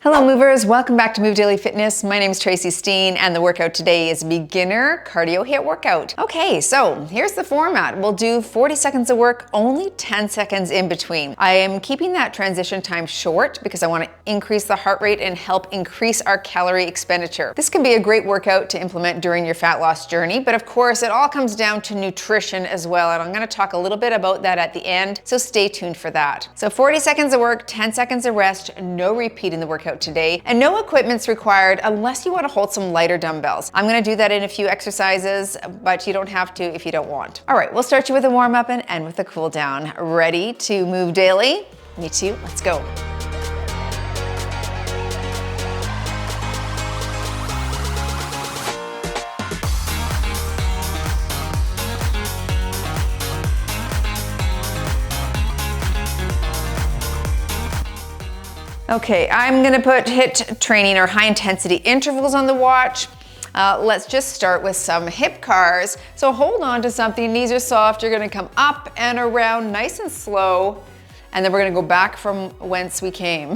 Hello movers, welcome back to Move Daily Fitness. My name is Tracy Steen and the workout today is beginner cardio HIIT workout. Okay, so here's the format. We'll do 40 seconds of work, only 10 seconds in between. I am keeping that transition time short because I want to increase the heart rate and help increase our calorie expenditure. This can be a great workout to implement during your fat loss journey, but of course it all comes down to nutrition as well, and I'm going to talk a little bit about that at the end, so stay tuned for that. So 40 seconds of work, 10 seconds of rest, no repeat in the workout today, and no equipment's required unless you want to hold some lighter dumbbells. I'm going to do that in a few exercises, but you don't have to if you don't want. All right, we'll start you with a warm up and end with a cool down. Ready to move daily? Me too, let's go. Okay, I'm gonna put HIIT training or high intensity intervals on the watch. Let's just start with some hip cars. So hold on to something, knees are soft, you're gonna come up and around nice and slow, and then we're gonna go back from whence we came.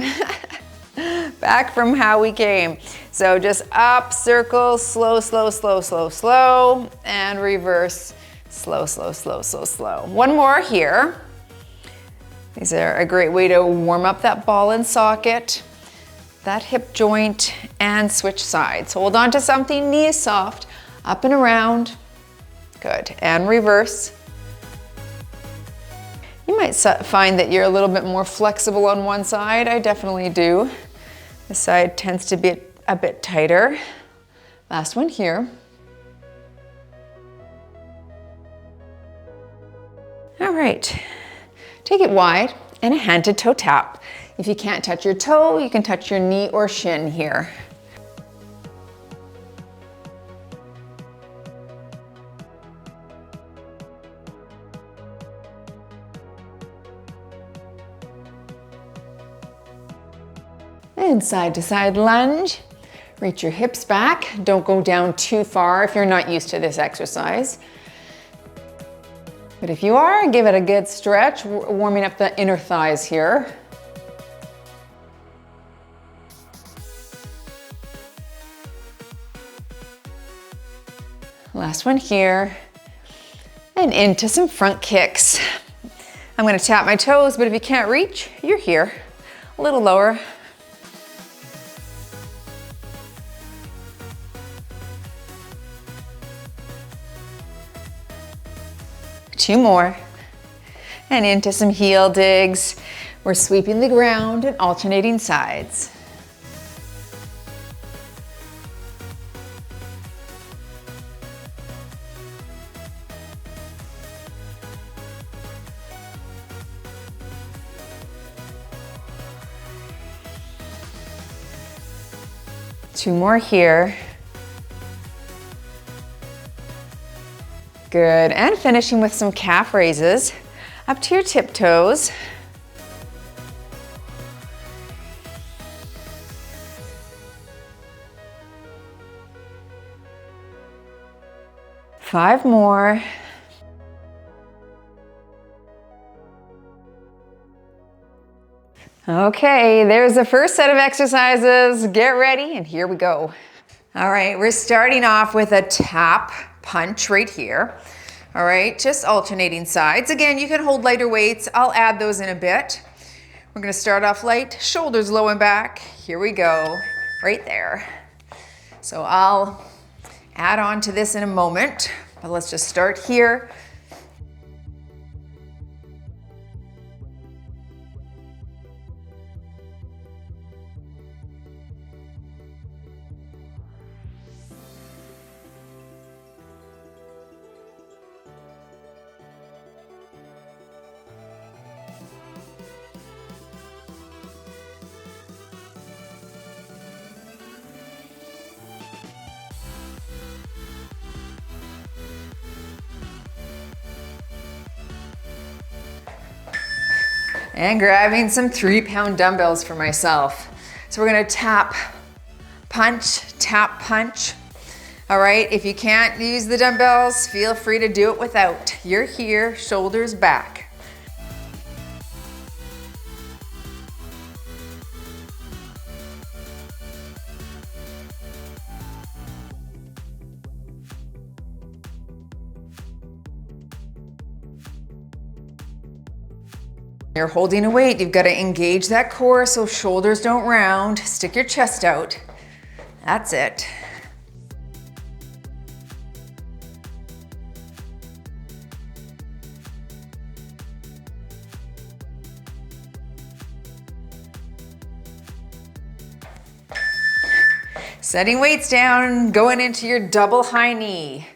Back from how we came. So just up, circle, slow, slow, slow, slow, slow, and reverse, slow, slow, slow, slow, slow. One more here. These are a great way to warm up that ball and socket, that hip joint, and switch sides. So hold on to something, knee is soft, up and around. Good, and reverse. You might find that you're a little bit more flexible on one side. I definitely do. This side tends to be a bit tighter. Last one here. All right. Take it wide and a hand to toe tap. If you can't touch your toe, you can touch your knee or shin here. And side to side lunge. Reach your hips back. Don't go down too far if you're not used to this exercise. But if you are, give it a good stretch, warming up the inner thighs here. Last one here. And into some front kicks. I'm gonna tap my toes, but if you can't reach, you're here. A little lower. Two more, and into some heel digs. We're sweeping the ground and alternating sides. Two more here. Good, and finishing with some calf raises up to your tiptoes. Five more. Okay, there's the first set of exercises. Get ready, and here we go. All right, we're starting off with a tap punch right here. All right, just alternating sides. Again, you can hold lighter weights. I'll add those in a bit. We're gonna start off light, shoulders low and back. Here we go, right there. So I'll add on to this in a moment, but let's just start here. And grabbing some 3-pound dumbbells for myself. So we're gonna tap, punch, tap, punch. All right, if you can't use the dumbbells, feel free to do it without. You're here, shoulders back. You're holding a weight, you've got to engage that core so shoulders don't round. Stick your chest out. That's it. Setting weights down, going into your double high knee.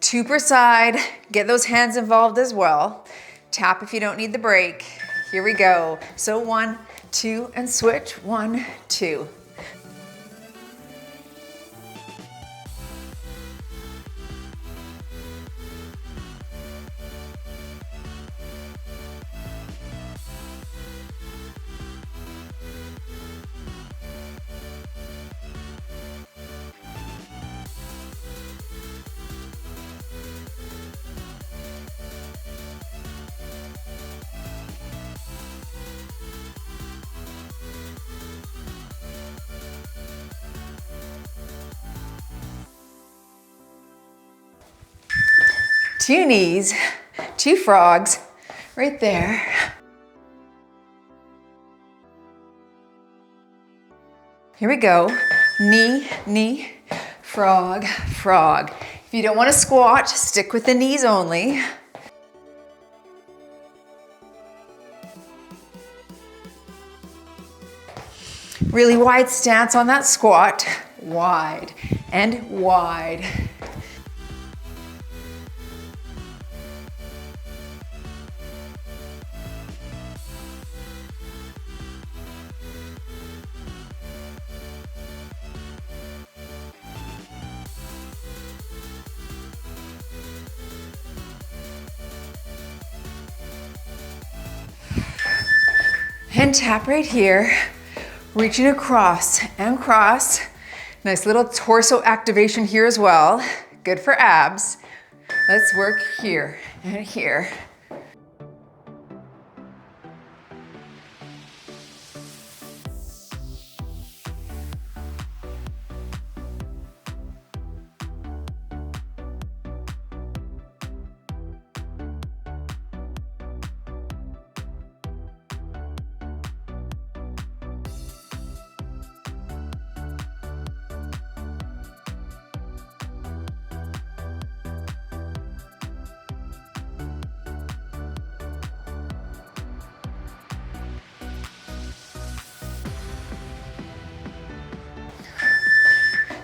2 per side, get those hands involved as well. Tap if you don't need the break. Here we go. So 1, 2, and switch. 1, 2. Two knees, 2 frogs, right there. Here we go. Knee, knee, frog, frog. If you don't want to squat, stick with the knees only. Really wide stance on that squat. Wide and wide. And tap right here, reaching across and cross. Nice little torso activation here as well. Good for abs. Let's work here and here.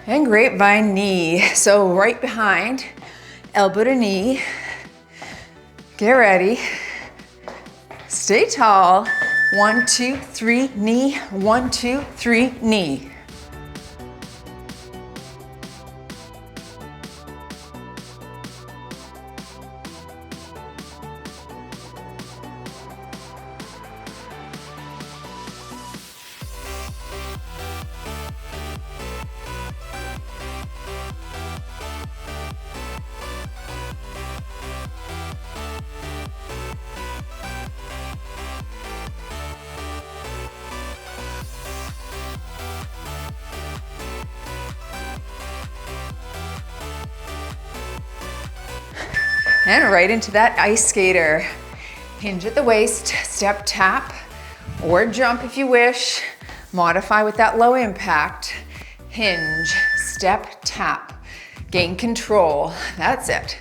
And grapevine knee. So right behind, elbow to knee. Get ready. Stay tall. 1, 2, 3, knee. 1, 2, 3, knee. And right into that ice skater. Hinge at the waist, step tap, or jump if you wish. Modify with that low impact. Hinge, step, tap. Gain control, that's it.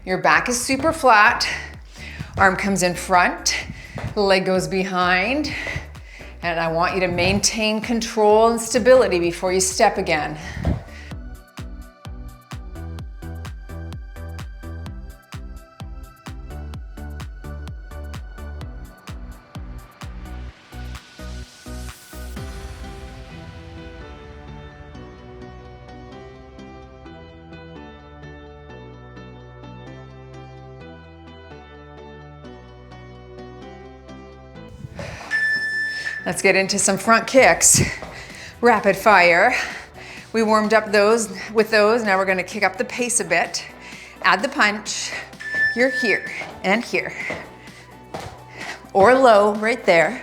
Your back is super flat. Arm comes in front, leg goes behind. And I want you to maintain control and stability before you step again. Let's get into some front kicks. Rapid fire. We warmed up with those. Now we're gonna kick up the pace a bit. Add the punch. You're here and here. Or low right there.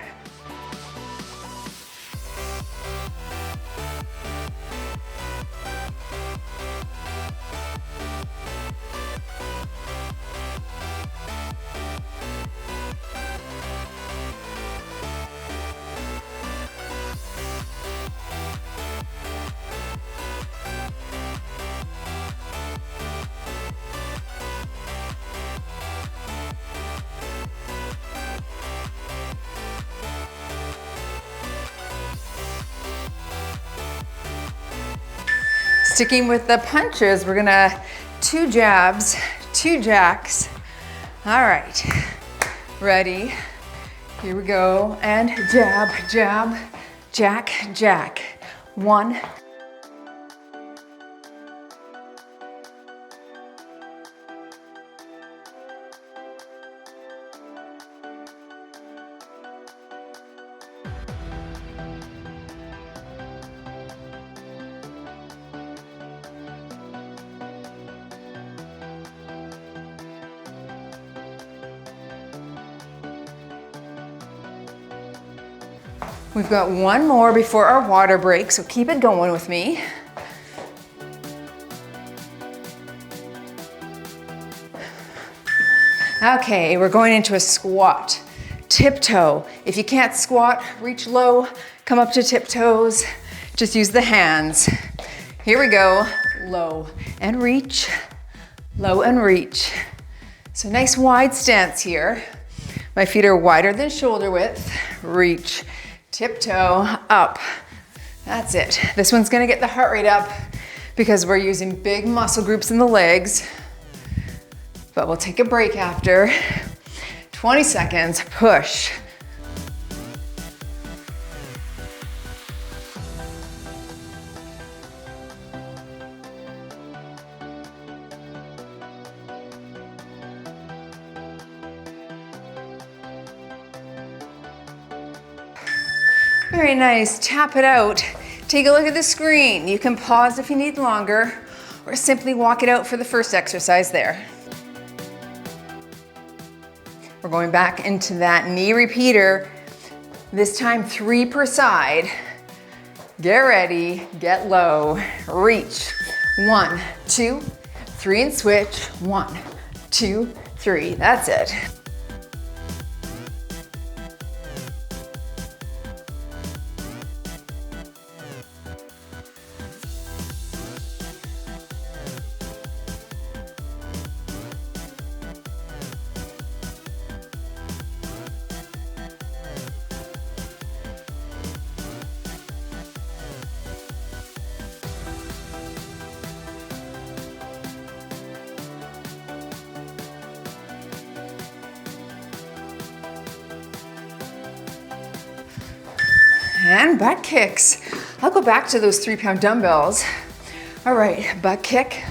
Sticking with the punches, we're gonna 2 jabs, 2 jacks. All right, ready? Here we go, and jab, jab, jack, jack. 1. We've got 1 more before our water break, so keep it going with me. Okay, we're going into a squat. Tiptoe. If you can't squat, reach low, come up to tiptoes. Just use the hands. Here we go. Low and reach, low and reach. So nice wide stance here. My feet are wider than shoulder width. Reach. Tiptoe up. That's it. This one's gonna get the heart rate up because we're using big muscle groups in the legs, but we'll take a break after. 20 seconds, push. Very nice, tap it out. Take a look at the screen. You can pause if you need longer, or simply walk it out for the first exercise there. We're going back into that knee repeater, this time 3 per side. Get ready, get low, reach. 1, 2, 3 and switch. 1, 2, 3, that's it. And butt kicks. I'll go back to those 3-pound dumbbells. All right, butt kick,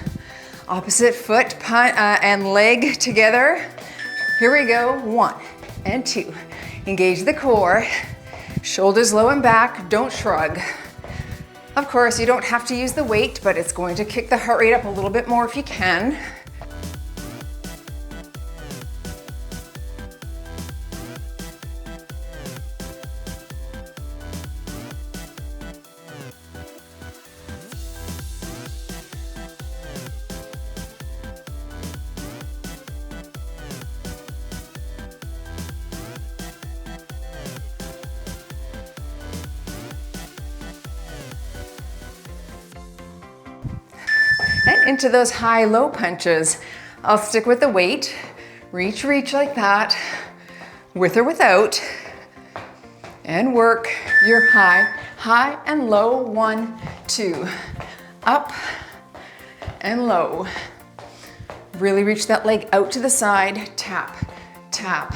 opposite foot and leg together. Here we go, 1 and 2. Engage the core, shoulders low and back, don't shrug. Of course, you don't have to use the weight, but it's going to kick the heart rate up a little bit more if you can. And into those high-low punches. I'll stick with the weight. Reach, reach like that, with or without. And work your high, high and low. 1, 2, up and low. Really reach that leg out to the side. Tap, tap.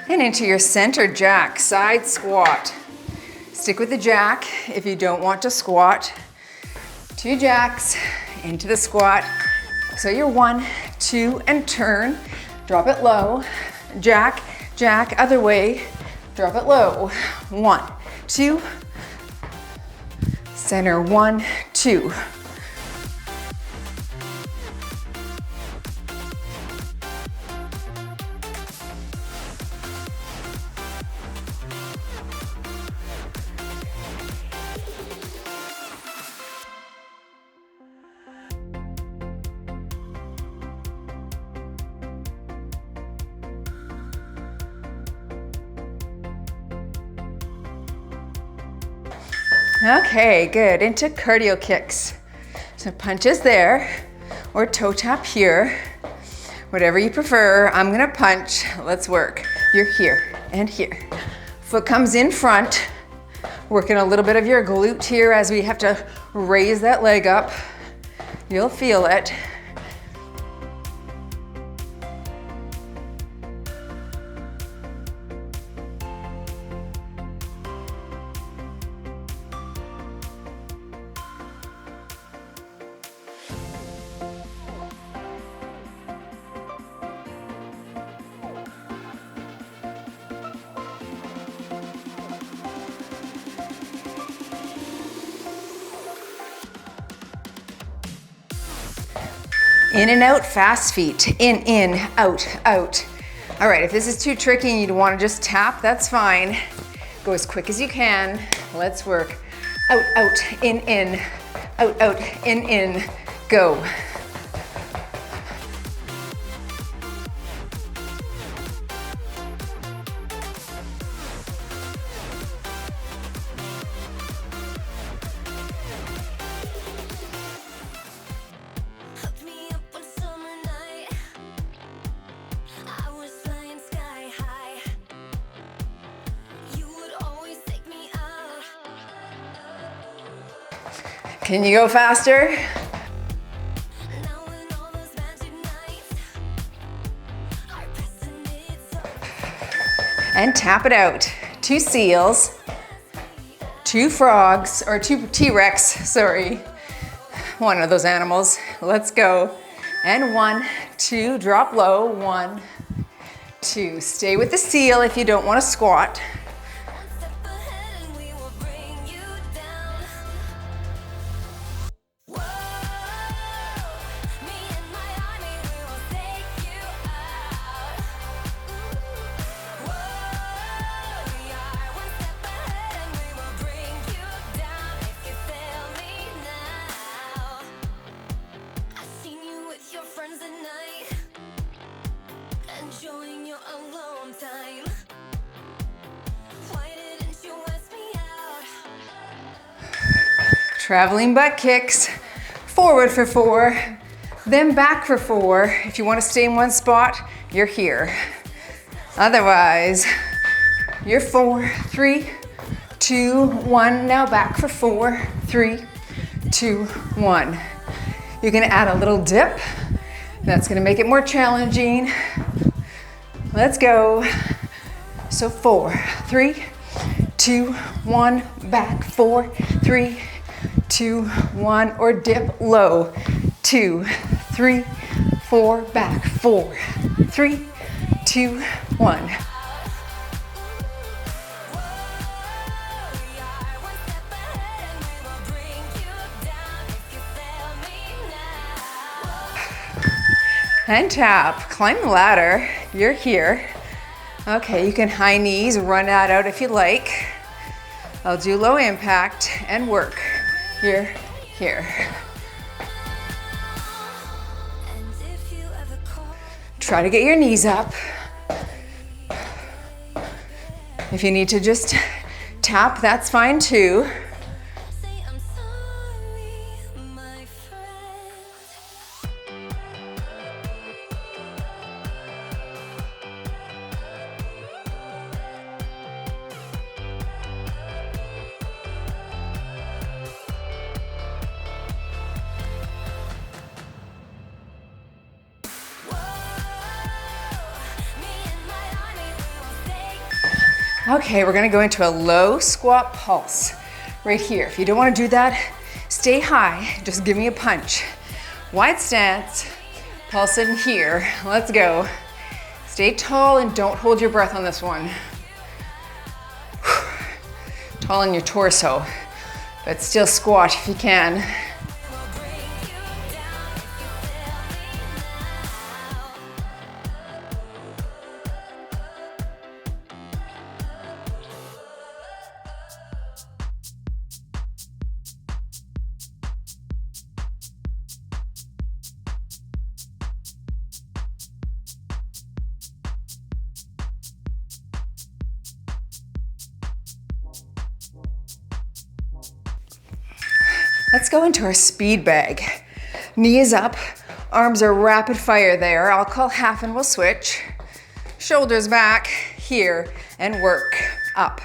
And into your center jack, side squat. Stick with the jack if you don't want to squat. 2 jacks into the squat. So you're 1, 2, and turn. Drop it low. Jack, jack, other way. Drop it low. 1, 2. Center, 1, 2. Okay, good. Into cardio kicks. So punches there, or toe tap here. Whatever you prefer. I'm gonna punch. Let's work. You're here and here. Foot comes in front. Working a little bit of your glute here as we have to raise that leg up. You'll feel it. In and out, fast feet. In, out, out. All right, if this is too tricky and you want to just tap, that's fine. Go as quick as you can. Let's work. Out, out, in, out, in, go. Can you go faster? And tap it out. 2 seals, 2 frogs, or 2 T-Rex, sorry. One of those animals. Let's go. And 1, 2, drop low. 1, 2. Stay with the seal if you don't want to squat. Traveling butt kicks, forward for 4, then back for 4. If you want to stay in one spot, you're here. Otherwise, you're 4, 3, 2, 1. Now back for 4, 3, 2, 1. You can add a little dip. That's going to make it more challenging. Let's go. So 4, 3, 2, 1, back, 4, 3, 2, 1, or dip low. 2, 3, 4, back, 4, 3, 2, 1. And tap, climb the ladder, you're here. Okay, you can high knees, run that out if you like. I'll do low impact and work. Here, here. Try to get your knees up. If you need to just tap, that's fine too. Okay, we're gonna go into a low squat pulse right here. If you don't wanna do that, stay high, just give me a punch. Wide stance, pulse in here, let's go. Stay tall and don't hold your breath on this one. Tall in your torso, but still squat if you can. Let's go into our speed bag. Knees up, arms are rapid fire there. I'll call half and we'll switch. Shoulders back here and work up,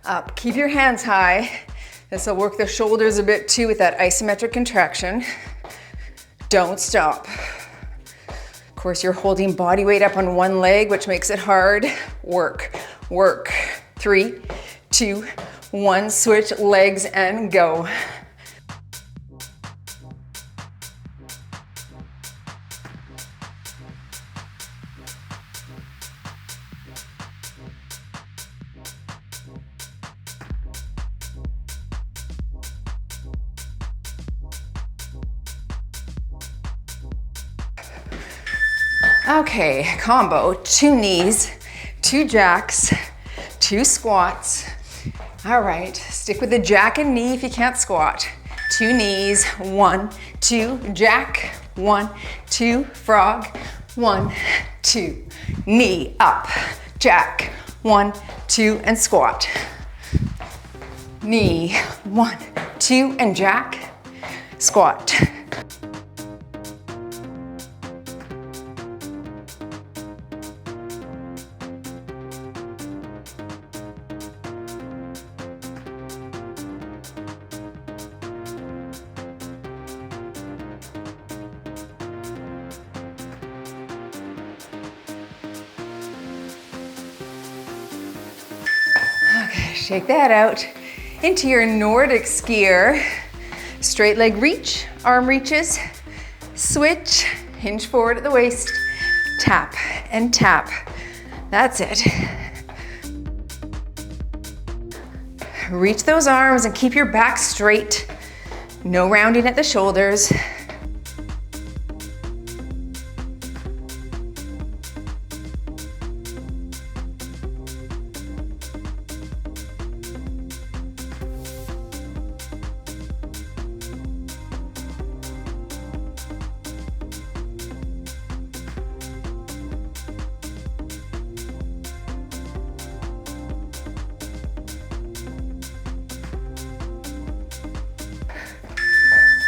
up. Keep your hands high. This will work the shoulders a bit too with that isometric contraction. Don't stop. Of course, you're holding body weight up on one leg, which makes it hard. Work, work. 3, 2, 1, switch legs and go. Okay, combo, 2 knees, 2 jacks, 2 squats. All right, stick with the jack and knee if you can't squat. 2 knees, 1, 2, jack, 1, 2, frog, 1, 2, knee up, jack, 1, 2, and squat. Knee, 1, 2, and jack, squat. Shake that out into your Nordic skier. Straight leg reach, arm reaches, switch, hinge forward at the waist, tap and tap. That's it. Reach those arms and keep your back straight. No rounding at the shoulders.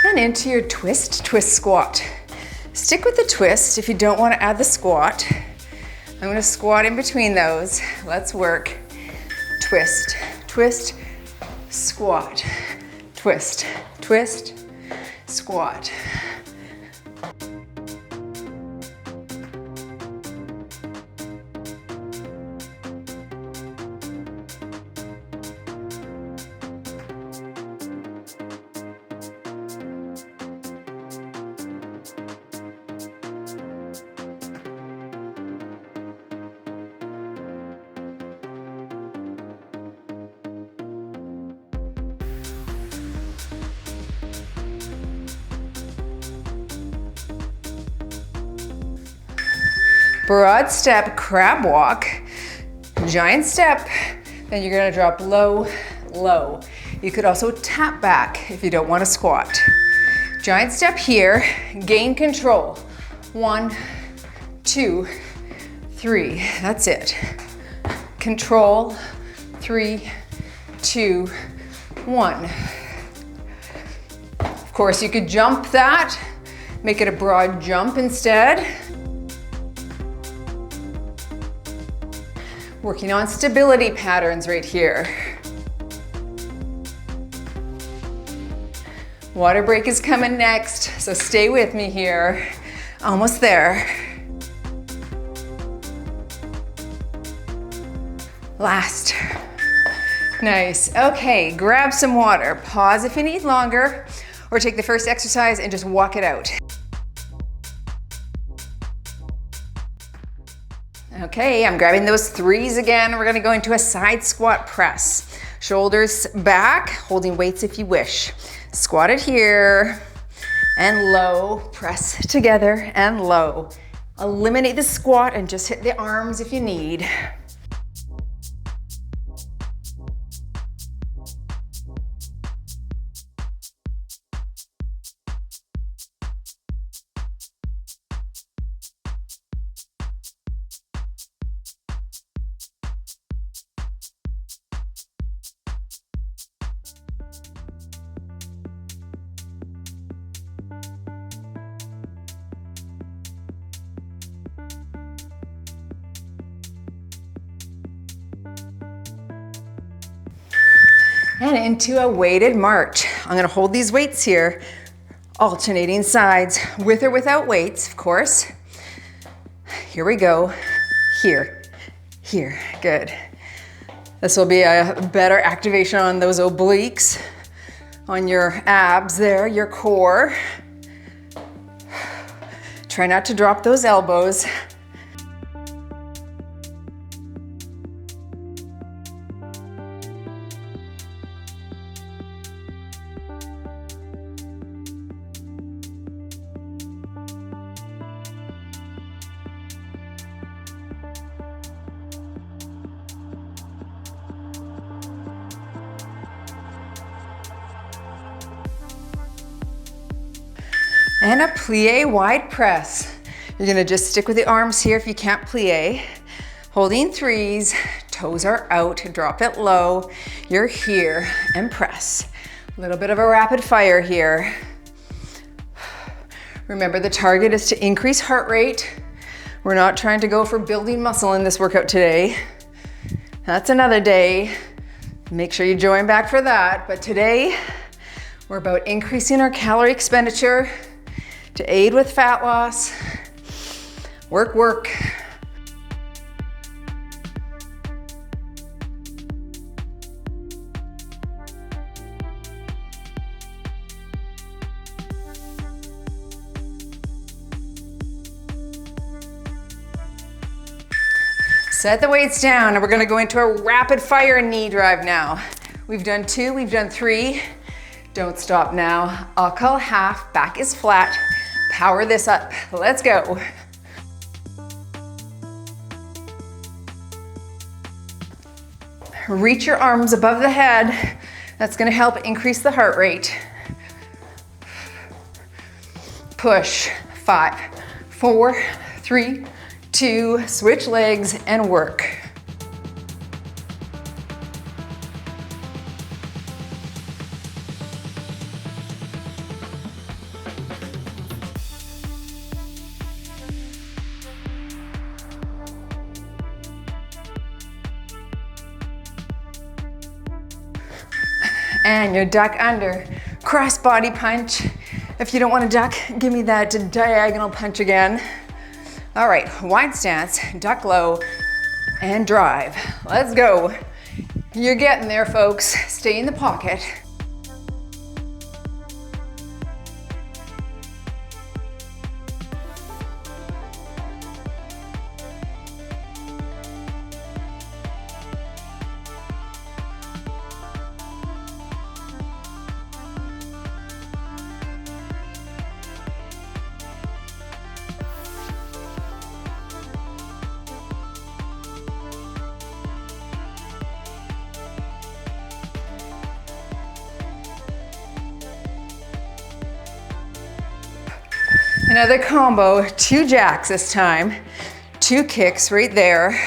And into your twist, twist squat. Stick with the twist if you don't want to add the squat. I'm going to squat in between those. Let's work. Twist, twist, squat. Twist, twist, squat. Broad step, crab walk, giant step, then you're gonna drop low, low. You could also tap back if you don't want to squat. Giant step here, gain control. 1, 2, 3, that's it. Control, 3, 2, 1. Of course, you could jump that, make it a broad jump instead. Working on stability patterns right here. Water break is coming next, so stay with me here. Almost there. Last. Nice. Okay, grab some water. Pause if you need longer, or take the first exercise and just walk it out. Okay, I'm grabbing those 3s again. We're gonna go into a side squat press. Shoulders back, holding weights if you wish. Squat it here, and low, press together, and low. Eliminate the squat and just hit the arms if you need. And into a weighted march. I'm gonna hold these weights here, alternating sides, with or without weights, of course. Here we go. Here, here, good. This will be a better activation on those obliques, on your abs there, your core. Try not to drop those elbows. And a plie wide press. You're gonna just stick with the arms here if you can't plie. Holding threes, toes are out, drop it low. You're here and press. A little bit of a rapid fire here. Remember, the target is to increase heart rate. We're not trying to go for building muscle in this workout today. That's another day. Make sure you join back for that. But today, we're about increasing our calorie expenditure to aid with fat loss. Work, work. Set the weights down and we're gonna go into a rapid fire knee drive now. We've done 2, we've done 3. Don't stop now. I'll call half, back is flat. Power this up, let's go. Reach your arms above the head. That's gonna help increase the heart rate. Push, 5, 4, 3, 2, switch legs and work. And your duck under, cross body punch. If you don't want to duck, give me that diagonal punch again. All right, wide stance, duck low, and drive. Let's go. You're getting there, folks. Stay in the pocket. Another combo, 2 jacks this time, 2 kicks right there.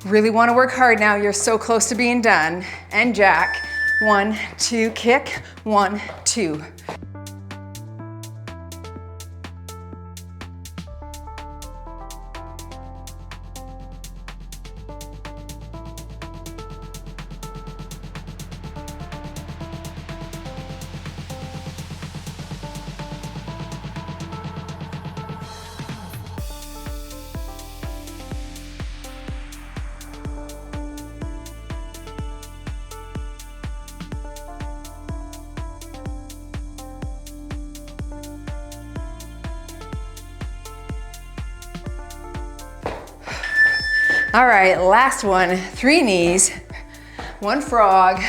Really want to work hard now, you're so close to being done. And jack, 1, 2, kick, 1, 2. All right, last one, 3 knees, 1 frog.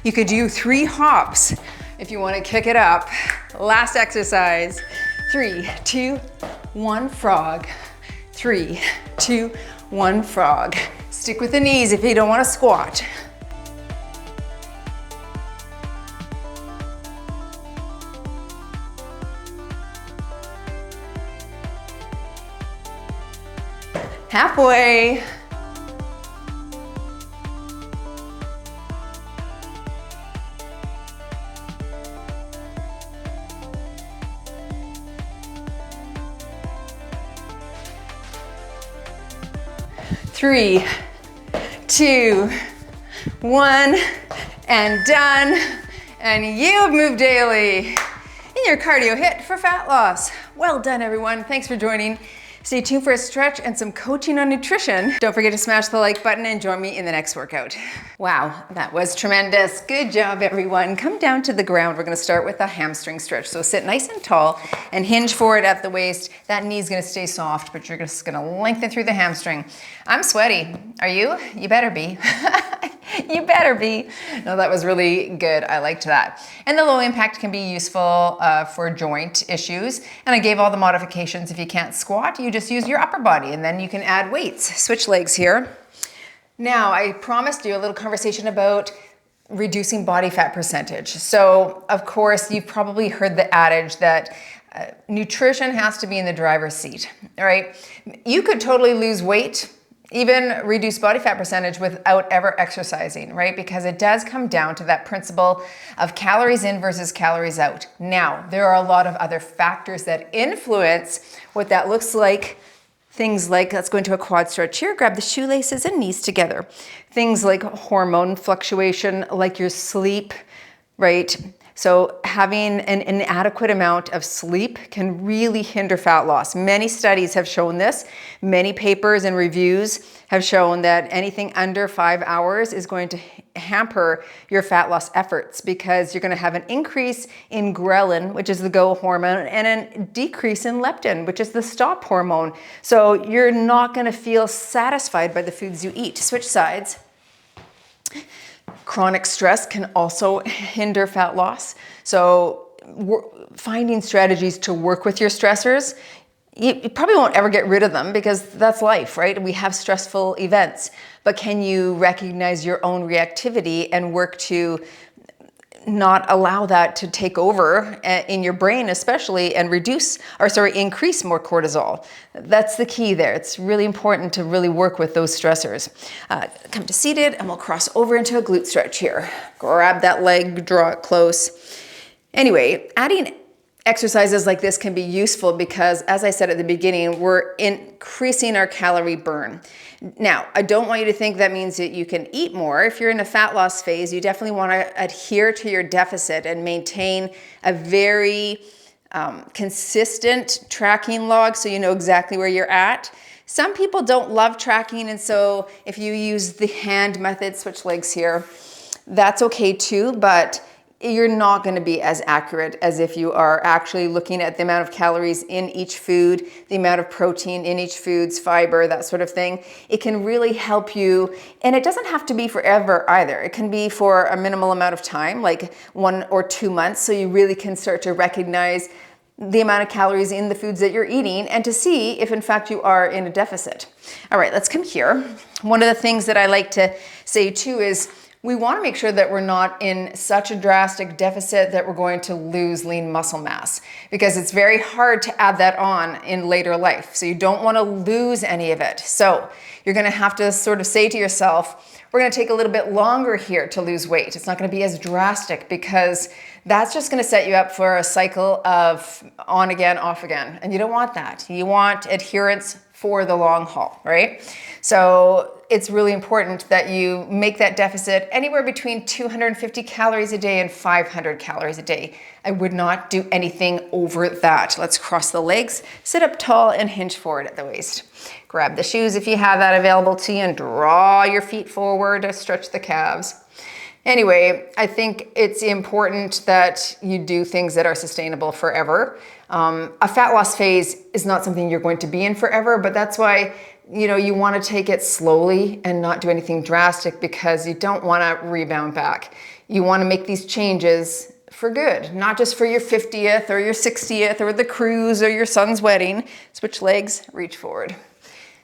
You could do 3 hops if you want to kick it up. Last exercise, 3, 2, 1 frog. 3, 2, 1 frog. Stick with the knees if you don't want to squat. Halfway. Three, 2, 1, and done. And you've moved daily in your cardio hit for fat loss. Well done, everyone. Thanks for joining. Stay tuned for a stretch and some coaching on nutrition. Don't forget to smash the like button and join me in the next workout. Wow, that was tremendous. Good job, everyone. Come down to the ground. We're gonna start with a hamstring stretch. So sit nice and tall and hinge forward at the waist. That knee's gonna stay soft, but you're just gonna lengthen through the hamstring. I'm sweaty. Are you? You better be. You better be. No, that was really good. I liked that. And the low impact can be useful for joint issues. And I gave all the modifications. If you can't squat, you just use your upper body and then you can add weights. Switch legs here. Now, I promised you a little conversation about reducing body fat percentage. So, of course, you've probably heard the adage that nutrition has to be in the driver's seat, all right? You could totally lose weight, even reduce body fat percentage without ever exercising, right? Because it does come down to that principle of calories in versus calories out. Now, there are a lot of other factors that influence what that looks like. Things like, let's go into a quad stretch here, grab the shoelaces and knees together. Things like hormone fluctuation, like your sleep, right? So having an inadequate amount of sleep can really hinder fat loss. Many studies have shown this. Many papers and reviews have shown that anything under 5 hours is going to hamper your fat loss efforts because you're going to have an increase in ghrelin, which is the go hormone, and a decrease in leptin, which is the stop hormone. So you're not going to feel satisfied by the foods you eat. Switch sides. Chronic stress can also hinder fat loss. So finding strategies to work with your stressors, you probably won't ever get rid of them because that's life, right? We have stressful events, but can you recognize your own reactivity and work to not allow that to take over in your brain especially and increase more cortisol. That's the key there. It's really important to really work with those stressors. Come to seated and we'll cross over into a glute stretch here. Grab that leg, draw it close. Anyway, adding exercises like this can be useful because, as I said at the beginning, we're increasing our calorie burn. Now, I don't want you to think that means that you can eat more. If you're in a fat loss phase, you definitely want to adhere to your deficit and maintain a very consistent tracking log so you know exactly where you're at. Some people don't love tracking, and so if you use the hand method, switch legs here, that's okay too, but you're not going to be as accurate as if you are actually looking at the amount of calories in each food, the amount of protein in each food's fiber, that sort of thing. It can really help you, and it doesn't have to be forever either. It can be for a minimal amount of time, like 1 or 2 months, so you really can start to recognize the amount of calories in the foods that you're eating and to see if in fact you are in a deficit. All right, let's come here. One of the things that I like to say too is we want to make sure that we're not in such a drastic deficit that we're going to lose lean muscle mass, because it's very hard to add that on in later life. So you don't want to lose any of it. So you're going to have to sort of say to yourself, we're going to take a little bit longer here to lose weight. It's not going to be as drastic because that's just going to set you up for a cycle of on again, off again. And you don't want that. You want adherence for the long haul, right? So it's really important that you make that deficit anywhere between 250 calories a day and 500 calories a day. I would not do anything over that. Let's cross the legs, sit up tall and hinge forward at the waist. Grab the shoes if you have that available to you and draw your feet forward to stretch the calves. Anyway, I think it's important that you do things that are sustainable forever. A fat loss phase is not something you're going to be in forever, but that's why you want to take it slowly and not do anything drastic because you don't want to rebound back. You want to make these changes for good, not just for your 50th or your 60th or the cruise or your son's wedding. Switch legs, reach forward.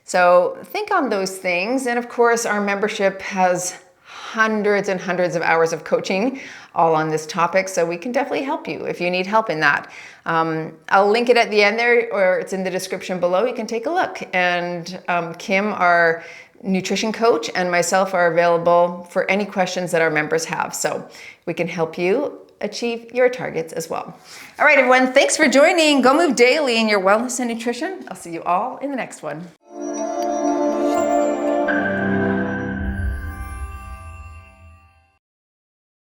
So think on those things. And of course, our membership has hundreds and hundreds of hours of coaching all on this topic, so we can definitely help you if you need help in that. I'll link it at the end there, or it's in the description below. You can take a look. And Kim, our nutrition coach, and myself are available for any questions that our members have, so we can help you achieve your targets as well. All right, everyone, thanks for joining. Go move daily in your wellness and nutrition. I'll see you all in the next one.